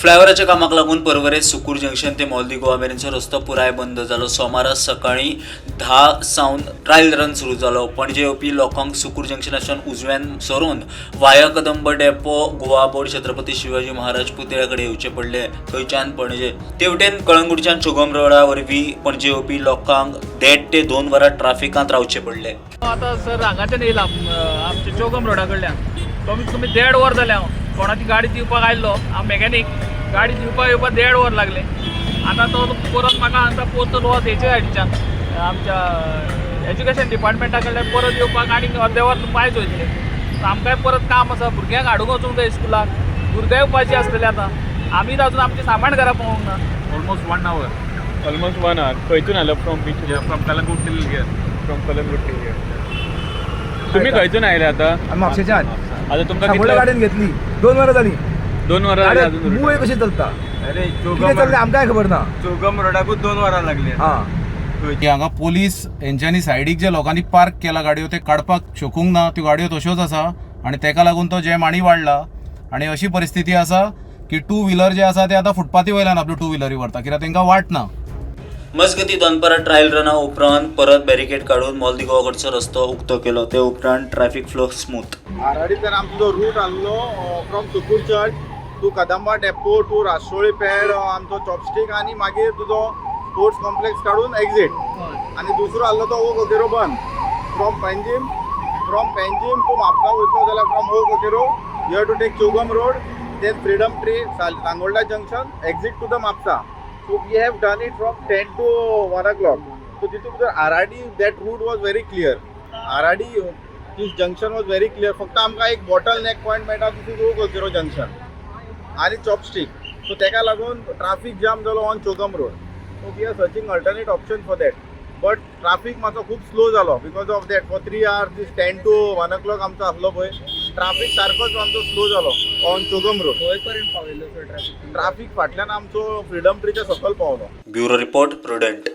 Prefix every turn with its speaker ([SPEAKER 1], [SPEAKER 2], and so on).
[SPEAKER 1] फ्लायओव्हरच्या कामाक लागून परवरे सुकूर जंक्शन ते मोलदी गोवा मेरेनचो रस्तो पुराय बंद जालो। सोमारा सकाळी 10 सावन ट्रायल रन सुरू जालो। पणजे येवपी लोकांक सुकूर जंक्शनाच्यान उजव्यान सरून वाया कदंब डेपो गोवा बोर्ड छत्रपती शिवाजी महाराज पुतळ्या कडेन येवचे पडले। थंयच्यान पणजे तेवटेन कळंगूटच्यान चोगम रोडा वरवीं पणजे येवपी लोकांक 1.5 ते 2 वरां ट्राफिकांत रावचे पडले।
[SPEAKER 2] आता सर हांगाच्यान येयला आमच्या चोगम रोडा कडल्यान कमीत कमी 1.5 वर जालें हांव कोणाची गाडी दिवपाक आयल्लो। हांव मेकॅनीक गाडी दिवपाक येवपाक 1.5 वर लागले। आता तो परत म्हाका हांगा पोस्टल वच हेचे सायडीच्यान आमच्या एज्युकेशन डिपार्टमेंटा कडल्यान परत येवपाक आनी अर्दे वर पायज वयतले। आमकांय परत काम आसा, भुरग्यांक हाडूंक वचूंक जाय स्कुलाक, भुरगें येवपाची आसतली। आतां आमी अजून आमचें सामान घरा पावूंक ना।
[SPEAKER 3] ऑलमोस्ट 1 hour खंयतून आयलो from Calangute till here from Calangute till here तुम्ही खंयतून आयले आता
[SPEAKER 4] म्हापशेच्यान
[SPEAKER 3] आता तुमकां
[SPEAKER 4] सांगोळ्या गाडीन घेतली 2 वरां जाली
[SPEAKER 3] 2 वरां जाली अजून
[SPEAKER 4] मुळे कशी चलता
[SPEAKER 5] अरे
[SPEAKER 4] कितें चलता आमकांय खबर ना।
[SPEAKER 5] चोगम रोडाकूच 2 वरां लागली।
[SPEAKER 4] हां
[SPEAKER 6] हांगा पोलीस हेंच्यांनी सायडीक जे लोकांनी पार्क केला गाडयो ते काडपाक शकूंक ना, त्यो गाडयो तश्योच आसा आनी तेका लागून तो जॅम आनी वाडला। आनी अशी परिस्थिती आसा की 2 व्हिलर जे आसा ते आतां फुटपाथी वयल्यान आपल्यो 2 व्हिलरी व्हरता, कित्याक तांकां वाट ना।
[SPEAKER 1] मजगती दनपारा ट्रायल रना उपरांत परत बॅरिकेड काडून मोलदी गोवा कडचो रस्तो उक्तो केलो। ते उपरांत ट्रॅफिक फ्लो स्मूथ।
[SPEAKER 7] आराडीतल्यान आमचो जो रूट आसलो from Sukur church to Kadamba depot to Rasoli pad आमचो चॉपस्टीक आनी मागीर तुजो स्पोर्ट्स कॉम्प्लेक्स काडून एक्झीट आनी दुसरो आसलो तो ओ कोकेरो बंद फ्रॉम पेंजीम टू म्हापसा वयतलो जाल्यार from O Coqueiro you have to take CHOGM road then freedom tree Sangolda junction exit to the Mapusa. So we have done it from 10 to 1 o'clock. So तितून भितर Aradi that route was very clear. Aradi this junction was very clear. फक्त आमकां एक bottle neck point मेळटा तितून Coqueiro junction आनी chopstick. So तेका लागून ट्राफीक जाम जालो on CHOGM road. So we are searching alternate option for that, but traffic मातसो खूब स्लो जालो because of that. For 3 hours this 10 to 1 o'clock आमचो आसलो पळय ट्राफीक सारकोच आमचो स्लो जालो ऑन चोगम रोड।
[SPEAKER 5] खंय पर्यंत पावयलो सर ट्रॅफिक?
[SPEAKER 7] ट्राफीक फाटल्यान आमचो फ्रीडम ट्रीच्या सकयल पावलो।
[SPEAKER 1] Bureau report prudent.